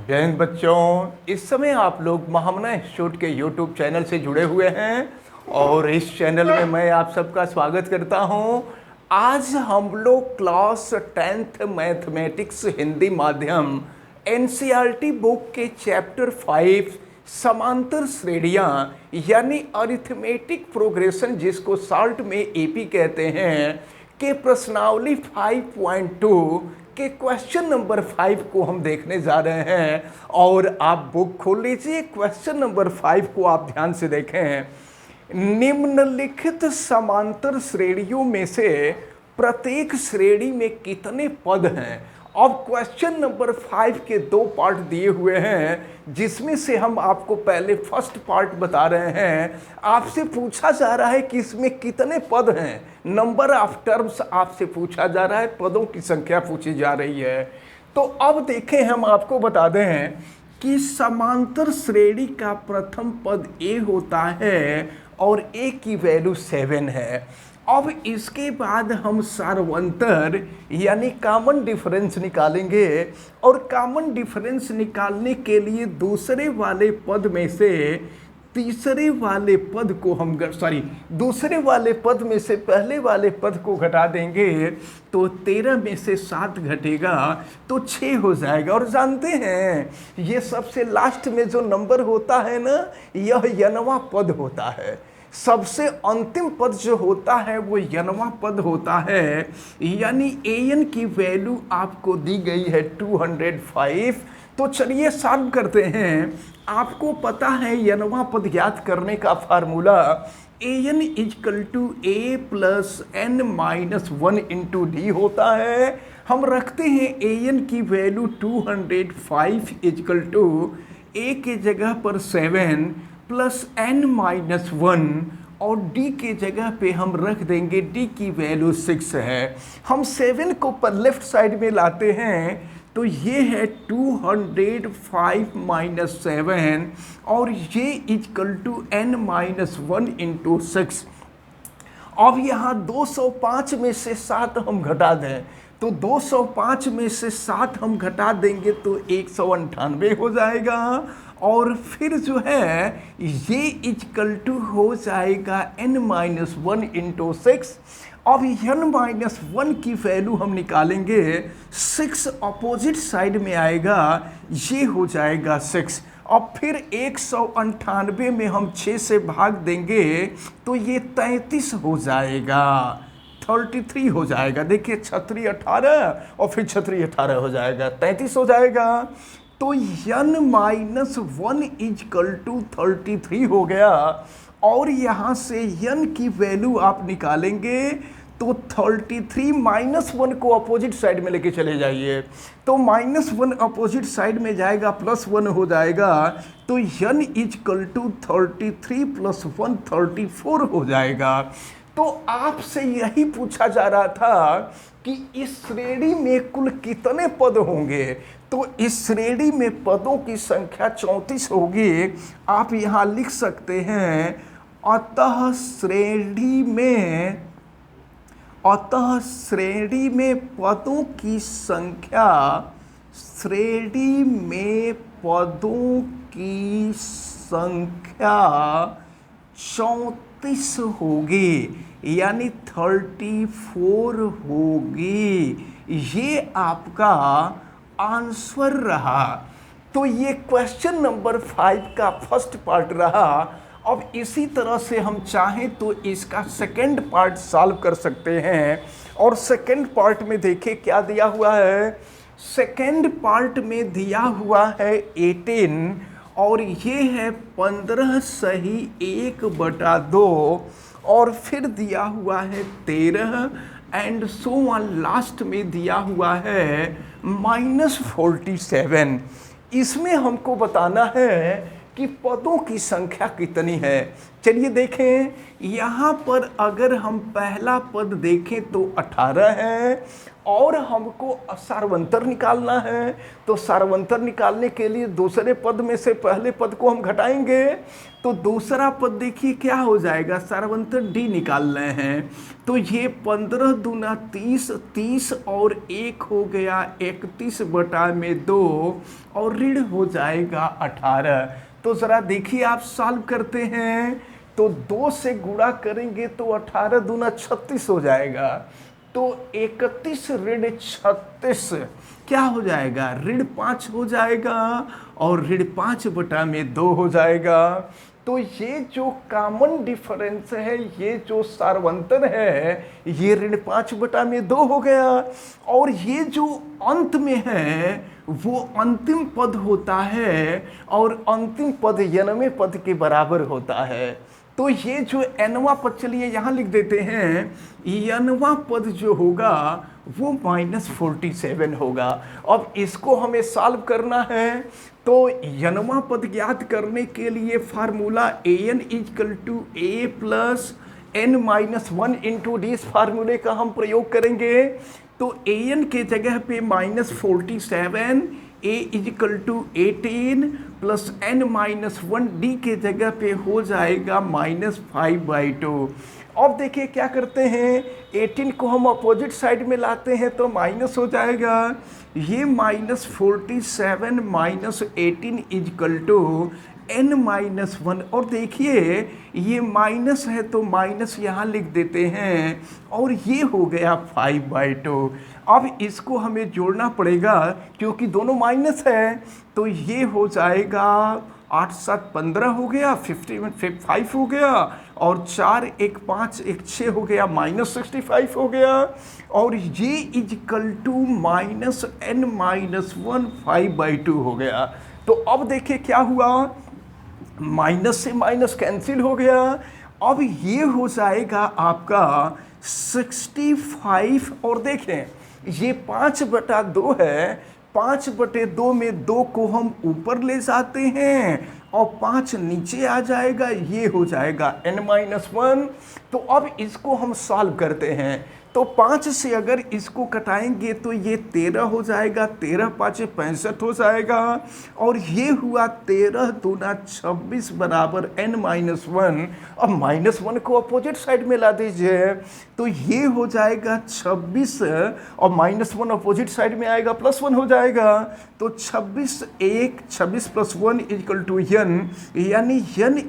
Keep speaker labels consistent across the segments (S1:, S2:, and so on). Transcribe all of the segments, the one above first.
S1: जय हिंद बच्चों। इस समय आप लोग महामना इंस्टीट्यूट के यूट्यूब चैनल से जुड़े हुए हैं और इस चैनल में मैं आप सबका स्वागत करता हूं। आज हम लोग क्लास 10th मैथमेटिक्स हिंदी माध्यम एनसीईआरटी बुक के चैप्टर 5 समांतर श्रेणियां यानी अरिथमेटिक प्रोग्रेशन, जिसको शॉर्ट में एपी कहते हैं, के प्रश्नावली 5.2 के क्वेश्चन नंबर 5 को हम देखने जा रहे हैं। और आप बुक खोल लीजिए, क्वेश्चन नंबर 5 को आप ध्यान से देखें। निम्नलिखित समांतर श्रेणियों में से प्रत्येक श्रेणी में कितने पद हैं। अब क्वेश्चन नंबर 5 के 2 पार्ट दिए हुए हैं, जिसमें से हम आपको पहले फर्स्ट पार्ट बता रहे हैं। आपसे पूछा जा रहा है कि इसमें कितने पद हैं, नंबर ऑफ टर्म्स आपसे पूछा जा रहा है, पदों की संख्या पूछी जा रही है। तो अब देखें, हम आपको बता दें कि समांतर श्रेणी का प्रथम पद ए होता है और ए की वैल्यू 7 है। अब इसके बाद हम सार्वंतर यानी कॉमन डिफरेंस निकालेंगे और कॉमन डिफरेंस निकालने के लिए दूसरे वाले पद में से तीसरे वाले पद को हम दूसरे वाले पद में से पहले वाले पद को घटा देंगे तो 13 में से 7 घटेगा तो 6 हो जाएगा। और जानते हैं ये सबसे लास्ट में जो नंबर होता है ना, यह यनवा पद होता है। सबसे अंतिम पद जो होता है वो यनवा पद होता है। यानी एन की वैल्यू आपको दी गई है 205। तो चलिए सॉल्व करते हैं। आपको पता है यनवा पद ज्ञात करने का formula an equal to a plus n minus 1 into d होता है। हम रखते हैं an की वैल्यू 205 इजकल टू a के जगह पर 7 प्लस n माइनस 1 और d के जगह पे हम रख देंगे d की वैल्यू 6 है। हम 7 को पर लेफ्ट साइड में लाते हैं तो ये है 205 माइनस 7 और ये equal to n minus 1 into 6। अब यहाँ 205 में से 7 हम घटा दें तो 205 में से 7 हम घटा देंगे तो 198 हो जाएगा। और फिर जो है ये इजकल टू हो जाएगा n माइनस 1 इंटू 6। अब n माइनस 1 की वैल्यू हम निकालेंगे, 6 अपोजिट साइड में आएगा, ये हो जाएगा 6। अब फिर 198 में हम 6 से भाग देंगे तो ये 33 हो जाएगा, 33 हो जाएगा। देखिए 36 18 और फिर 36 18 हो जाएगा, 33 हो जाएगा। तो n माइनस 1 इजकल टू 33 हो गया। और यहाँ से n की वैल्यू आप निकालेंगे तो 33 माइनस 1 को अपोजिट साइड में लेके चले जाइए तो माइनस 1 अपोजिट साइड में जाएगा, प्लस 1 हो जाएगा। तो n इजकल टू 33 प्लस 1 34 हो जाएगा। तो आपसे यही पूछा जा रहा था कि इस श्रेणी में कुल कितने पद होंगे। तो इस श्रेणी में पदों की संख्या 34 होगी। आप यहाँ लिख सकते हैं अतः श्रेणी में पदों की संख्या 34 होगी, यानी 34 होगी। ये आपका आंसर रहा। तो ये क्वेश्चन नंबर 5 का फर्स्ट पार्ट रहा। अब इसी तरह से हम चाहें तो इसका सेकंड पार्ट सॉल्व कर सकते हैं। और सेकंड पार्ट में देखिए क्या दिया हुआ है। सेकंड पार्ट में दिया हुआ है 18 और ये है 15 सही 1/2 और फिर दिया हुआ है 13 एंड सो ऑन। लास्ट में दिया हुआ है माइनस 47। इसमें हमको बताना है कि पदों की संख्या कितनी है। चलिए देखें, यहाँ पर अगर हम पहला पद देखें तो 18 है और हमको सार्वंतर निकालना है। तो सार्वंतर निकालने के लिए दूसरे पद में से पहले पद को हम घटाएंगे, तो दूसरा पद देखिए क्या हो जाएगा, सार्वंतर डी निकाल रहे हैं। तो ये 15 दूना 30, 30 और 1 हो गया 31/2 और ऋण हो जाएगा 18। तो ज़रा देखिए आप सॉल्व करते हैं तो 2 से गुणा करेंगे तो 18 दूना 36 हो जाएगा। तो 31 ऋण 36 क्या हो जाएगा, ऋण 5 हो जाएगा और ऋण 5/2 हो जाएगा। तो ये जो कॉमन डिफरेंस है, ये जो सार्वंतर है, ये ऋण 5/2 हो गया। और ये जो अंत में है वो अंतिम पद होता है और अंतिम पद n वें पद के बराबर होता है। तो ये जो nवां पद, चलिए यहाँ लिख देते हैं, nवां पद जो होगा वो -47 होगा। अब इसको हमें सॉल्व करना है। तो nवां पद ज्ञात करने के लिए formula an = a + n-1 × d, इस फार्मूले का हम प्रयोग करेंगे। तो an के जगह पे -47, a = 18 + n-1, d के जगह पे हो जाएगा -5/2। अब देखिए क्या करते हैं, 18 को हम अपोजिट साइड में लाते हैं तो माइनस हो जाएगा। ये -47 - 18 = n-1। और देखिए ये माइनस है तो माइनस यहाँ लिख देते हैं और ये हो गया 5/2। अब इसको हमें जोड़ना पड़ेगा क्योंकि दोनों माइनस है। तो ये हो जाएगा 8 × 7 = 15 हो गया, 5 हो गया और 4 × 1 = 5, 1 × 6 हो गया, -65 हो गया। और ये = -n-1 5/2 हो गया। तो अब देखिए क्या हुआ, माइनस से माइनस कैंसिल हो गया। अब ये हो जाएगा आपका 65। और देखें ये 5/2 है, 5/2 में 2 को हम ऊपर ले जाते हैं और 5 नीचे आ जाएगा, ये हो जाएगा n-1। तो अब इसको हम सॉल्व करते हैं। तो 5 से अगर इसको कटाएंगे तो ये 13 हो जाएगा, 13 × 5 = 65 हो जाएगा। और ये हुआ 13 दूना 26 बराबर n-1। अब -1 को अपोजिट साइड में ला दीजिए तो ये हो जाएगा 26 और -1 अपोजिट साइड में आएगा, +1 हो जाएगा। तो 26 + 1 = n, यानी n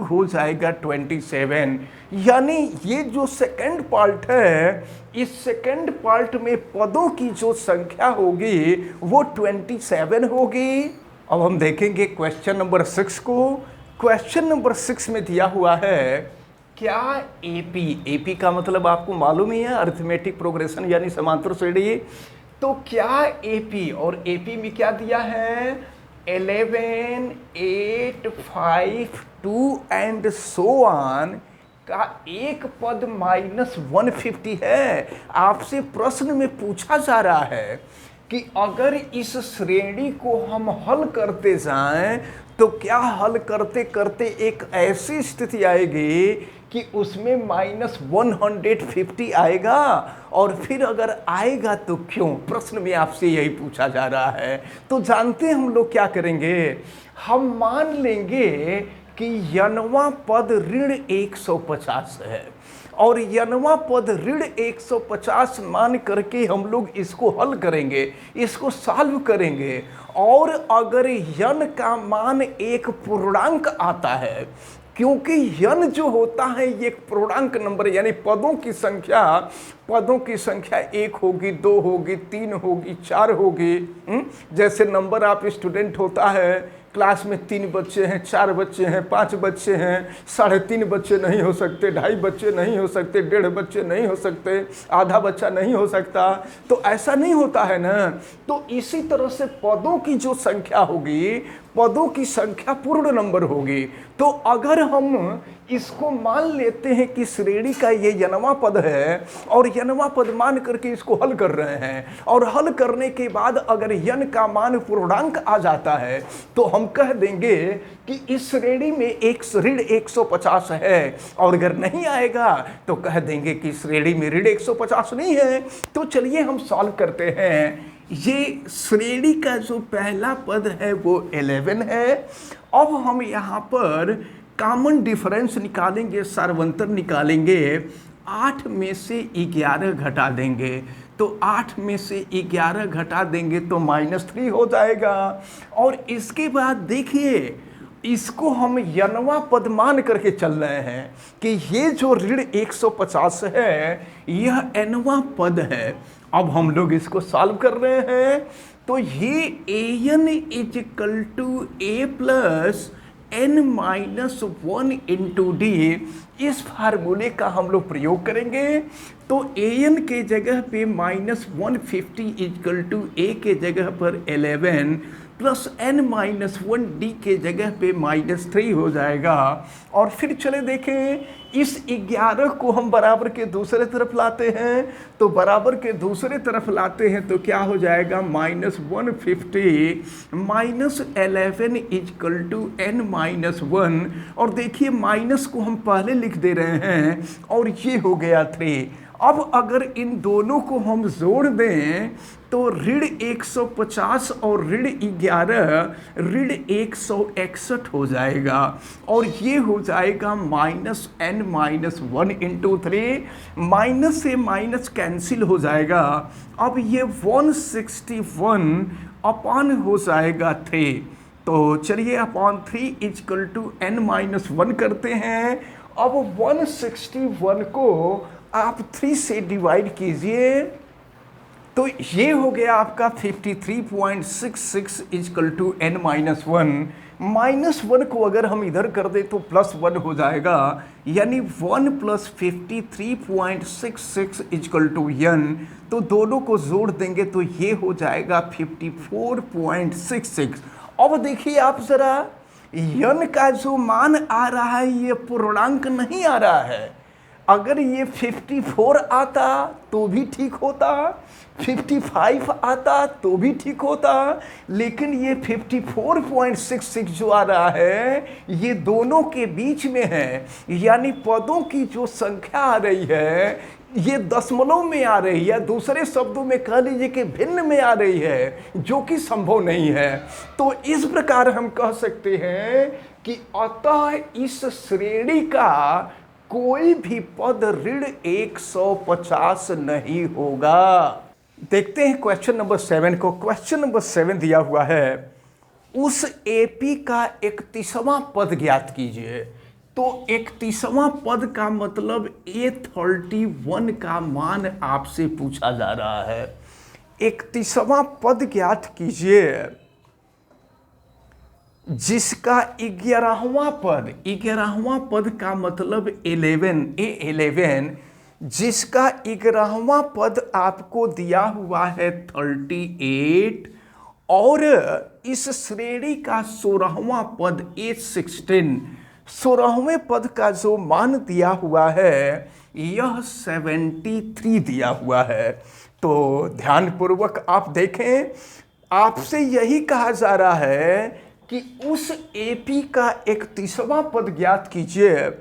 S1: हो जाएगा 27। यानी ये जो सेकंड पार्ट है, इस सेकंड पार्ट में पदों की जो संख्या होगी वो 27 होगी। अब हम देखेंगे क्वेश्चन नंबर 6 को। क्वेश्चन नंबर 6 में दिया हुआ है, क्या एपी का मतलब आपको मालूम ही है, अरिथमेटिक प्रोग्रेशन यानी समांतर श्रेणी। तो क्या एपी, और एपी में क्या दिया है, 11, 8, 5, 2 एंड सो ऑन का एक पद -150 है। आपसे प्रश्न में पूछा जा रहा है कि अगर इस श्रेणी को हम हल करते जाएं तो क्या हल करते करते एक ऐसी स्थिति आएगी कि उसमें -150 आएगा, और फिर अगर आएगा तो क्यों, प्रश्न में आपसे यही पूछा जा रहा है। तो जानते हैं हम लोग क्या करेंगे, हम मान लेंगे कि n-वां पद ऋण 150 है और n-वां पद ऋण 150 मान करके हम लोग इसको हल करेंगे, इसको सॉल्व करेंगे। और अगर n का मान एक पूर्णांक आता है, क्योंकि n जो होता है ये एक पूर्णांक नंबर, यानी पदों की संख्या 1 होगी, 2 होगी, 3 होगी, 4 होगी। जैसे नंबर ऑफ स्टूडेंट होता है, क्लास में 3 बच्चे हैं, 4 बच्चे हैं, 5 बच्चे हैं, 3.5 बच्चे नहीं हो सकते, 2.5 बच्चे नहीं हो सकते, 1.5 बच्चे नहीं हो सकते, आधा बच्चा नहीं हो सकता। तो ऐसा नहीं होता है ना। तो इसी तरह से पदों की जो संख्या होगी, पदों की संख्या पूर्ण नंबर होगी। तो अगर हम इसको मान लेते हैं कि श्रेणी का ये यनवा पद है और यनवा पद मान करके इसको हल कर रहे हैं, और हल करने के बाद अगर यन का मान पूर्णांक आ जाता है तो हम कह देंगे कि इस श्रेणी में एक ऋण 150 है, और अगर नहीं आएगा तो कह देंगे कि श्रेणी में ऋण 150 नहीं है। तो चलिए हम सॉल्व करते हैं। ये श्रेणी का जो पहला पद है वो 11 है। अब हम यहाँ पर कॉमन डिफरेंस निकालेंगे, सार्वंतर निकालेंगे। 8 में से 11 घटा देंगे, तो 8 में से 11 घटा देंगे तो -3 हो जाएगा। और इसके बाद देखिए, इसको हम यनवा पद मान करके चल रहे हैं कि ये जो ऋण 150 है यह एनवा पद है। अब हम लोग इसको सॉल्व कर रहे हैं, तो ये an equal to a plus n-1 into d, इस फार्मूले का हम लोग प्रयोग करेंगे। तो an के जगह पे -150 इजिकल टू a के जगह पर 11 प्लस n-1 d के जगह पे -3 हो जाएगा। और फिर चले देखें, इस 11 को हम बराबर के दूसरे तरफ लाते हैं, तो बराबर के दूसरे तरफ लाते हैं तो क्या हो जाएगा, -150 -11 इजकल टू n-1। और देखिए माइनस को हम पहले लिख दे रहे हैं और ये हो गया 3। अब अगर इन दोनों को हम जोड़ दें तो ऋण 150 और ऋण 11 ऋण 161 हो जाएगा, और ये हो जाएगा -n-1 इंटू 3। माइनस से माइनस कैंसिल हो जाएगा। अब ये 161 अपॉन हो जाएगा 3। तो चलिए अपॉन 3 इजकल टू n-1 करते हैं। अब 161 को आप 3 से डिवाइड कीजिए, तो ये हो गया आपका 53.66 इजकल टू n-1। -1 को अगर हम इधर कर दें तो +1 हो जाएगा, यानी 1 + 53.66 इजकल टू n। तो दोनों को जोड़ देंगे तो ये हो जाएगा 54.66। अब देखिए आप ज़रा, n का जो मान आ रहा है ये पूर्णांक नहीं आ रहा है। अगर ये 54 आता तो भी ठीक होता, 55 आता तो भी ठीक होता, लेकिन ये 54.66 जो आ रहा है ये दोनों के बीच में है, यानी पदों की जो संख्या आ रही है ये दशमलव में आ रही है, दूसरे शब्दों में कह लीजिए कि भिन्न में आ रही है, जो कि संभव नहीं है। तो इस प्रकार हम कह सकते हैं कि अतः इस श्रेणी का कोई भी पद ऋण 150 नहीं होगा। देखते हैं क्वेश्चन नंबर 7 को। क्वेश्चन नंबर 7 दिया हुआ है, उस एपी का 31वां पद ज्ञात कीजिए। तो 31वां पद का मतलब A31 का मान आपसे पूछा जा रहा है। 31वां पद ज्ञात कीजिए जिसका 11वां पद का मतलब 11 जिसका 11वां पद आपको दिया हुआ है 38, और इस श्रेणी का 16वां पद 16वें पद का जो मान दिया हुआ है यह 73 दिया हुआ है। तो ध्यानपूर्वक आप देखें, आपसे यही कहा जा रहा है कि उस एपी का 31वां पद ज्ञात कीजिए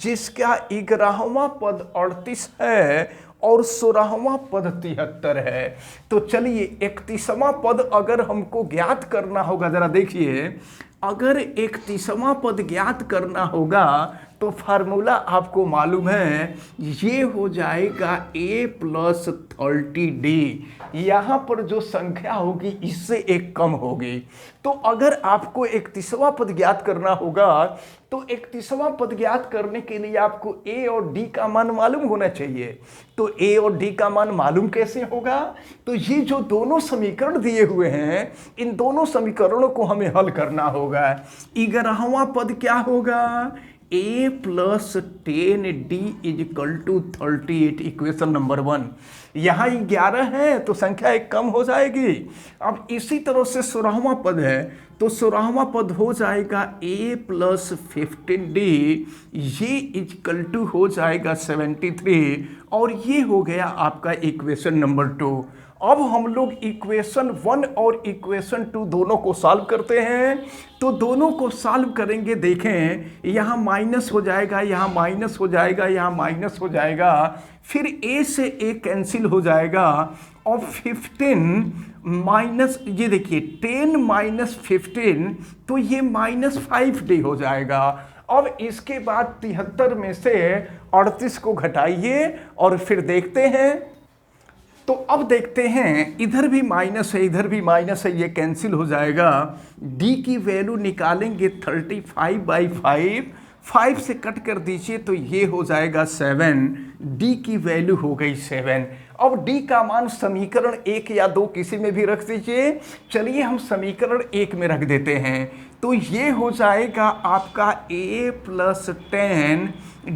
S1: जिसका 11वां पद 38 है और 16वां पद 73 है। तो चलिए 31वां पद अगर हमको ज्ञात करना होगा, जरा देखिए, अगर 31वां पद ज्ञात करना होगा तो फार्मूला आपको मालूम है, ये हो जाएगा a + 30d। यहाँ पर जो संख्या होगी इससे एक कम होगी। तो अगर आपको 31वां पद ज्ञात करना होगा तो 31वां पद ज्ञात करने के लिए आपको a और d का मान मालूम होना चाहिए। तो a और d का मान मालूम कैसे होगा? तो ये जो दोनों समीकरण दिए हुए हैं इन दोनों समीकरणों को हमें हल करना होगा। 11वां पद क्या होगा? a plus 10d equal to 38, equation number 1। यहाँ 11 है तो संख्या एक कम हो जाएगी। अब इसी तरह से 16वां पद है, तो 16वां पद हो जाएगा a प्लस 15d, ये इजिकल टू हो जाएगा 73, और ये हो गया आपका इक्वेशन नंबर 2। अब हम लोग इक्वेशन 1 और इक्वेशन 2 दोनों को सॉल्व करते हैं। तो दोनों को सॉल्व करेंगे, देखें यहाँ माइनस हो जाएगा, यहाँ माइनस हो जाएगा, यहाँ माइनस हो जाएगा, फिर a से a कैंसिल हो जाएगा, और 15 माइनस, ये देखिए 10 माइनस 15, तो ये -5d हो जाएगा। अब इसके बाद 73 में से 38 को घटाइए और फिर देखते हैं। तो अब देखते हैं, इधर भी माइनस है, इधर भी माइनस है, ये कैंसिल हो जाएगा। d की वैल्यू निकालेंगे 35/5, 5 से कट कर दीजिए तो ये हो जाएगा 7, d की वैल्यू हो गई 7। अब d का मान समीकरण 1 या 2 किसी में भी रख दीजिए। चलिए हम समीकरण 1 में रख देते हैं, तो ये हो जाएगा आपका a प्लस 10,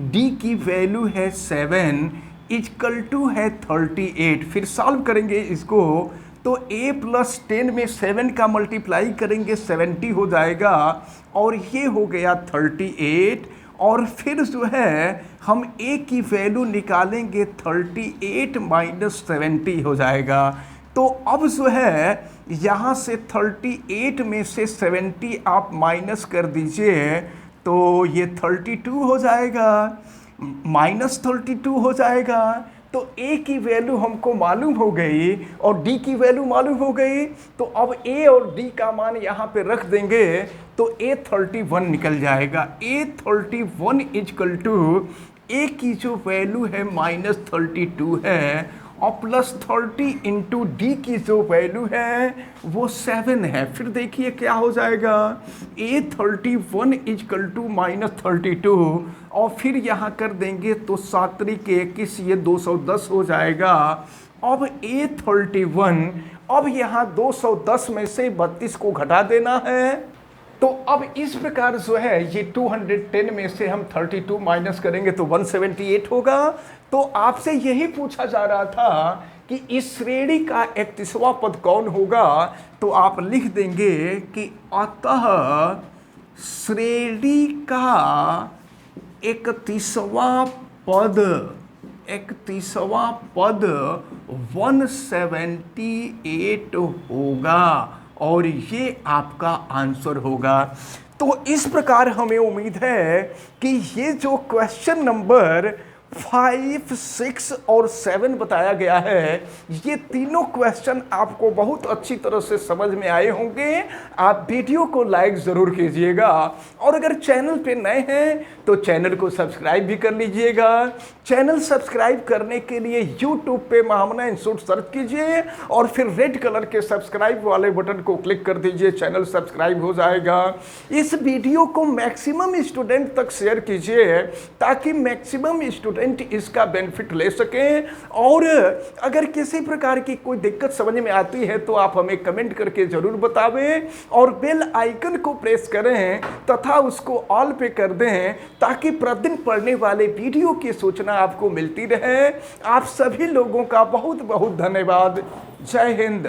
S1: d की वैल्यू है 7 इक्वल टू है 38। फिर सॉल्व करेंगे इसको, तो a प्लस 10 में 7 का मल्टीप्लाई करेंगे 70 हो जाएगा, और ये हो गया 38। और फिर जो है हम a की वैल्यू निकालेंगे 38 माइनस 70 हो जाएगा। तो अब जो है यहाँ से 38 में से 70 आप माइनस कर दीजिए, तो ये 32 हो जाएगा, -32 हो जाएगा। तो a की वैल्यू हमको मालूम हो गई और d की वैल्यू मालूम हो गई, तो अब a और d का मान यहाँ पे रख देंगे, तो a 31 निकल जाएगा। a 31 इक्वल टू a की जो वैल्यू है -32 है, और +30 इंटू डी की जो वैल्यू है वो 7 है। फिर देखिए क्या हो जाएगा, a 31 इक्वल टू -32, और फिर यहाँ कर देंगे तो 7 के 21, ये 210 हो जाएगा। अब a 31, अब यहाँ 210 में से 32 को घटा देना है। तो अब इस प्रकार जो है ये 210 में से हम 32 माइनस करेंगे तो 178 होगा। तो आपसे यही पूछा जा रहा था कि इस श्रेणी का 31वां पद कौन होगा, तो आप लिख देंगे कि अतः श्रेणी का 31वां पद 178 होगा, और ये आपका आंसर होगा। तो इस प्रकार हमें उम्मीद है कि ये जो क्वेश्चन नंबर 5, 6 और 7 बताया गया है, ये तीनों क्वेश्चन आपको बहुत अच्छी तरह से समझ में आए होंगे। आप वीडियो को लाइक ज़रूर कीजिएगा, और अगर चैनल पे नए हैं तो चैनल को सब्सक्राइब भी कर लीजिएगा। चैनल सब्सक्राइब करने के लिए यूट्यूब पे महामना इंस्टीट्यूट सर्च कीजिए, और फिर रेड कलर के सब्सक्राइब वाले बटन को क्लिक कर दीजिए, चैनल सब्सक्राइब हो जाएगा। इस वीडियो को मैक्सिमम स्टूडेंट तक शेयर कीजिए, ताकि मैक्सिमम स्टूडेंट इसका बेनिफिट ले सकें। और अगर किसी प्रकार की कोई दिक्कत समझ में आती है तो आप हमें कमेंट करके जरूर बतावें, और बेल आइकन को प्रेस करें तथा उसको ऑल पे कर दें, ताकि प्रतिदिन पढ़ने वाले वीडियो की सूचना आपको मिलती रहे। आप सभी लोगों का बहुत बहुत धन्यवाद। जय हिंद।